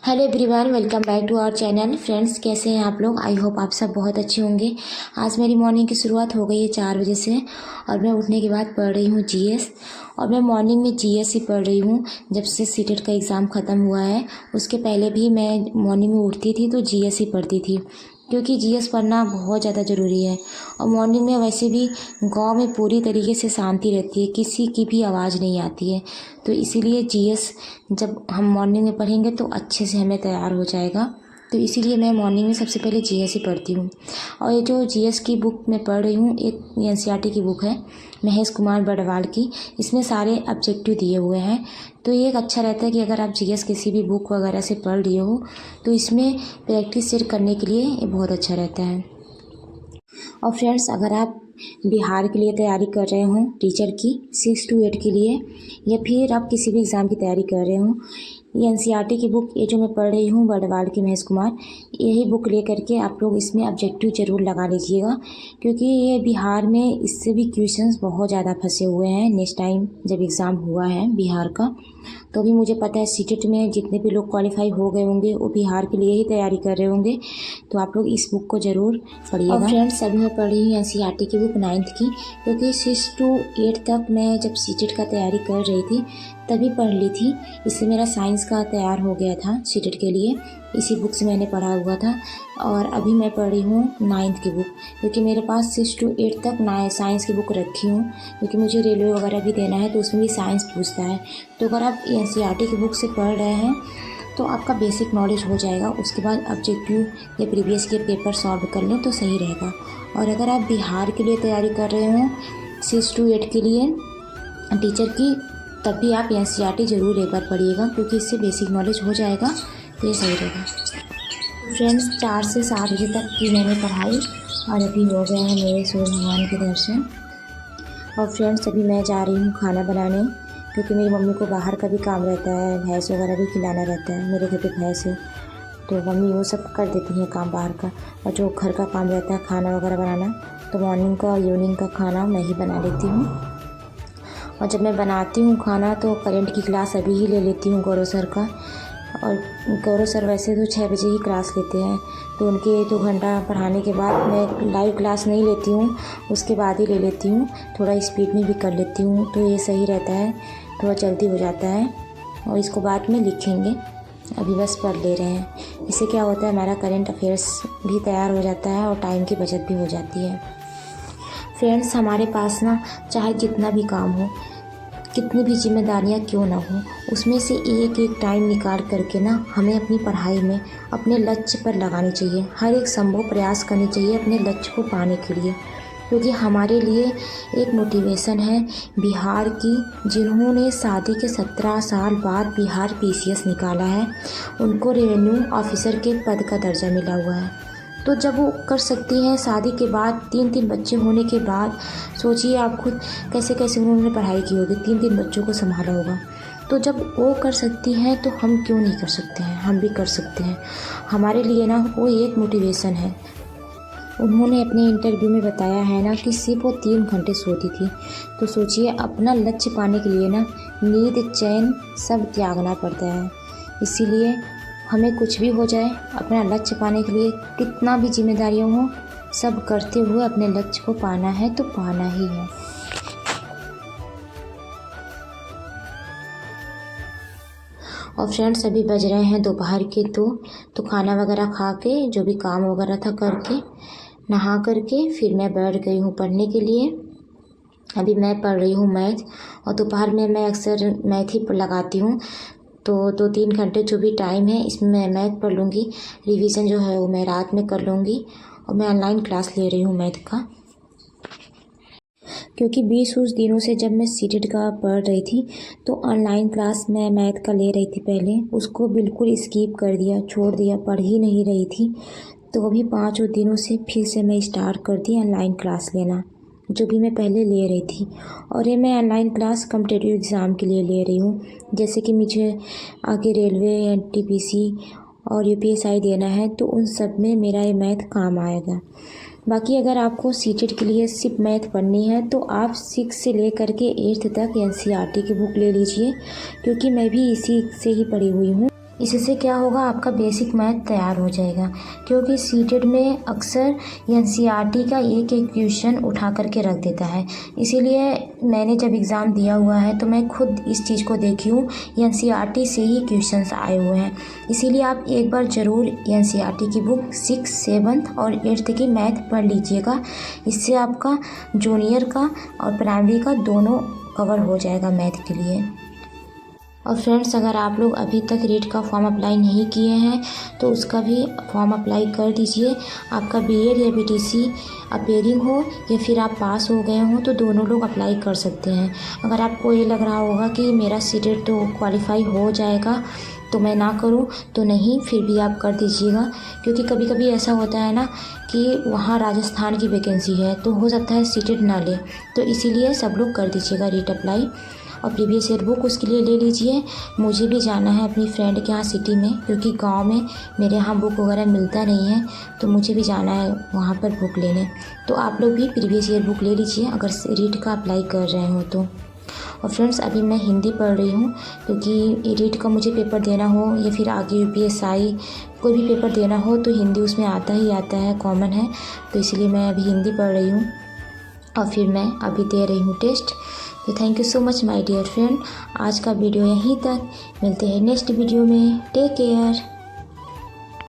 Hello everyone, welcome back to our channel. Friends, कैसे हैं आप लोग? आई होप आप सब बहुत अच्छे होंगे। आज मेरी मॉर्निंग की शुरुआत हो गई है 4 बजे से और मैं उठने के बाद पढ़ रही हूँ जीएस। और मैं मॉर्निंग में जीएस ही पढ़ रही हूँ। जब से सीटेट का एग्ज़ाम ख़त्म हुआ है उसके पहले भी मैं मॉर्निंग में उठती थी तो जीएस ही पढ़ती थी, क्योंकि जीएस पढ़ना बहुत ज़्यादा ज़रूरी है। और मॉर्निंग में वैसे भी गांव में पूरी तरीके से शांति रहती है, किसी की भी आवाज़ नहीं आती है। तो इसीलिए जीएस जब हम मॉर्निंग में पढ़ेंगे तो अच्छे से हमें तैयार हो जाएगा। तो इसीलिए मैं मॉर्निंग में सबसे पहले जीएस ही पढ़ती हूँ। और ये जो जीएस की बुक मैं पढ़ रही हूँ, एक एनसीईआरटी की बुक है, महेश कुमार बड़वाल की। इसमें सारे ऑब्जेक्टिव दिए हुए हैं। तो ये एक अच्छा रहता है कि अगर आप जीएस किसी भी बुक वगैरह से पढ़ लिए हो तो इसमें प्रैक्टिस सेट करने के लिए ये बहुत अच्छा रहता है। और फ्रेंड्स, अगर आप बिहार के लिए तैयारी कर रहे हो टीचर की 6 to 8 के लिए, या फिर आप किसी भी एग्ज़ाम की तैयारी कर रहे हो, ये एनसीईआरटी की बुक ये जो मैं पढ़ रही हूँ बड़वाल की महेश कुमार, यही बुक ले करके आप लोग इसमें ऑब्जेक्टिव ज़रूर लगा लीजिएगा, क्योंकि ये बिहार में इससे भी क्वेश्चंस बहुत ज़्यादा फंसे हुए हैं। नेक्स्ट टाइम जब एग्ज़ाम हुआ है बिहार का, तो भी मुझे पता है सीटेट में जितने भी लोग क्वालिफाई हो गए होंगे वो बिहार के लिए ही तैयारी कर रहे होंगे। तो आप लोग इस बुक को ज़रूर पढ़िएगा। और फ्रेंड्स, अभी मैं पढ़ रही हूँ एनसीईआरटी की बुक 9th की, क्योंकि 6 to 8 तक मैं जब सीटेट का तैयारी कर रही थी तभी पढ़ ली थी। इससे मेरा साइंस का तैयार हो गया था सीटेट के लिए, इसी बुक से मैंने पढ़ा हुआ था। और अभी मैं पढ़ रही हूँ 9th की बुक, क्योंकि मेरे पास 6 to 8 तक साइंस की बुक रखी हूँ, क्योंकि मुझे रेलवे वगैरह भी देना है तो उसमें भी साइंस पूछता है। तो अगर आप एनसीईआरटी की बुक से पढ़ रहे हैं तो आपका बेसिक नॉलेज हो जाएगा। उसके बाद ऑब्जेक्टिव या प्रीवियस के पेपर सॉल्व कर लें तो सही रहेगा। और अगर आप बिहार के लिए तैयारी कर रहे हो 6 to 8 के लिए टीचर की, तब भी आप एनसीईआरटी ज़रूर एक बार पढ़िएगा, क्योंकि इससे बेसिक नॉलेज हो जाएगा तो ये सही रहेगा। फ्रेंड्स, 4 से 7 बजे तक की मैंने पढ़ाई और अभी हो गया है मेरे सूर्य भगवान के दर्शन। और फ्रेंड्स, अभी मैं जा रही हूँ खाना बनाने, क्योंकि मेरी मम्मी को बाहर का भी काम रहता है, भैंस वगैरह भी खिलाना रहता है। मेरे घर पे भैंस है तो मम्मी वो सब कर देती हैं काम बाहर का। और जो घर का काम रहता है खाना वगैरह बनाना, तो मॉर्निंग का और इवनिंग का खाना मैं ही बना लेती हूँ। और जब मैं बनाती हूँ खाना तो करेंट की क्लास अभी ही ले लेती हूँ गौरव सर का। और गौरव सर वैसे तो 6 बजे ही क्लास लेते हैं, तो उनके 2 घंटा पढ़ाने के बाद मैं लाइव क्लास नहीं लेती हूँ, उसके बाद ही ले लेती हूँ। थोड़ा स्पीड में भी कर लेती हूँ तो ये सही रहता है, थोड़ा जल्दी हो जाता है। और इसको बाद में लिखेंगे, अभी बस पढ़ ले रहे हैं। इससे क्या होता है, हमारा करंट अफेयर्स भी तैयार हो जाता है और टाइम की बचत भी हो जाती है। फ्रेंड्स, हमारे पास ना चाहे जितना भी काम हो, कितनी भी जिम्मेदारियां क्यों ना हो, उसमें से एक एक टाइम निकाल करके ना हमें अपनी पढ़ाई में अपने लक्ष्य पर लगानी चाहिए। हर एक संभव प्रयास करनी चाहिए अपने लक्ष्य को पाने के लिए, क्योंकि हमारे लिए एक मोटिवेशन है बिहार की, जिन्होंने शादी के 17 साल बाद बिहार पीसीएस निकाला है, उनको रेवेन्यू ऑफिसर के पद का दर्जा मिला हुआ है। तो जब वो कर सकती हैं शादी के बाद 3 बच्चे होने के बाद, सोचिए आप खुद कैसे कैसे उन्होंने पढ़ाई की होगी, 3 बच्चों को संभाला होगा। तो जब वो कर सकती हैं तो हम क्यों नहीं कर सकते हैं? हम भी कर सकते हैं। हमारे लिए ना वो एक मोटिवेशन है। उन्होंने अपने इंटरव्यू में बताया है ना कि सिर्फ वो 3 घंटे सोती थी। तो सोचिए, अपना लक्ष्य पाने के लिए ना नींद चैन सब त्यागना पड़ता है। इसीलिए हमें कुछ भी हो जाए, अपना लक्ष्य पाने के लिए कितना भी जिम्मेदारियां हो, सब करते हुए अपने लक्ष्य को पाना है तो पाना ही है। और फ्रेंड्स, अभी बज रहे हैं दोपहर के 2, तो खाना वगैरह खा के, जो भी काम वगैरह था करके, नहा करके फिर मैं बैठ गई हूँ पढ़ने के लिए। अभी मैं पढ़ रही हूँ मैथ, और दोपहर में मैं अक्सर मैथ ही लगाती हूँ। तो 2-3 घंटे जो भी टाइम है इसमें मैं मैथ पढ़ लूँगी। रिवीजन जो है वो मैं रात में कर लूँगी। और मैं ऑनलाइन क्लास ले रही हूँ मैथ का, क्योंकि 20 दिनों से जब मैं सीटेट का पढ़ रही थी तो ऑनलाइन क्लास मैं मैथ का ले रही थी पहले, उसको बिल्कुल स्किप कर दिया, छोड़ दिया, पढ़ ही नहीं रही थी। तो अभी 5 दिनों से फिर से मैं स्टार्ट कर दी ऑनलाइन क्लास लेना, जो भी मैं पहले ले रही थी। और ये मैं ऑनलाइन क्लास कॉम्पिटिटिव एग्ज़ाम के लिए ले रही हूँ, जैसे कि मुझे आगे रेलवे, एनटीपीसी और यूपीएसआई देना है, तो उन सब में मेरा ये मैथ काम आएगा। बाकी अगर आपको सीटेट के लिए सिर्फ मैथ पढ़नी है तो आप 6 से लेकर के 8th तक एनसीईआरटी की बुक ले लीजिए, क्योंकि मैं भी इसी से ही पढ़ी हुई हूँ। इससे क्या होगा, आपका बेसिक मैथ तैयार हो जाएगा। क्योंकि सीटेट में अक्सर एनसीईआरटी का एक एक क्वेश्चन उठा करके रख देता है, इसीलिए मैंने जब एग्ज़ाम दिया हुआ है तो मैं खुद इस चीज़ को देखी हूँ, एनसीईआरटी से ही क्वेश्चंस आए हुए हैं। इसीलिए आप एक बार ज़रूर एनसीईआरटी की बुक 6, 7 और 8 की मैथ पढ़ लीजिएगा। इससे आपका जूनियर का और प्राइमरी का दोनों कवर हो जाएगा मैथ के लिए। और फ्रेंड्स, अगर आप लोग अभी तक रीट का फॉर्म अप्लाई नहीं किए हैं तो उसका भी फॉर्म अप्लाई कर दीजिए। आपका बीएड या बीटीसी अपेयरिंग हो या फिर आप पास हो गए हों तो दोनों लोग अप्लाई कर सकते हैं। अगर आपको ये लग रहा होगा कि मेरा सीटेट तो क्वालिफाई हो जाएगा तो मैं ना करूं, तो नहीं, फिर भी आप कर दीजिएगा। क्योंकि कभी कभी ऐसा होता है ना कि वहाँ राजस्थान की वैकेंसी है तो हो सकता है सीटेट ना ले, तो इसीलिए सब लोग कर दीजिएगा रीट अप्लाई। और प्रीवियस ईयर बुक उसके लिए ले लीजिए। मुझे भी जाना है अपनी फ्रेंड के यहाँ सिटी में, क्योंकि गांव में मेरे यहाँ बुक वगैरह मिलता नहीं है, तो मुझे भी जाना है वहाँ पर बुक लेने। तो आप लोग भी प्रीवियस ईयर बुक ले लीजिए अगर रीट का अप्लाई कर रहे हो तो। और फ्रेंड्स, अभी मैं हिंदी पढ़ रही हूँ, क्योंकि रीट का मुझे पेपर देना हो या फिर आगे यूपीएसआई कोई भी पेपर देना हो तो हिंदी उसमें आता ही आता है, कॉमन है, तो इसलिए मैं अभी हिंदी पढ़ रही हूँ और फिर मैं अभी दे रही हूँ टेस्ट। तो thank you so much my dear friend. आज का वीडियो यहीं तक, मिलते हैं नेक्स्ट वीडियो में। Take care.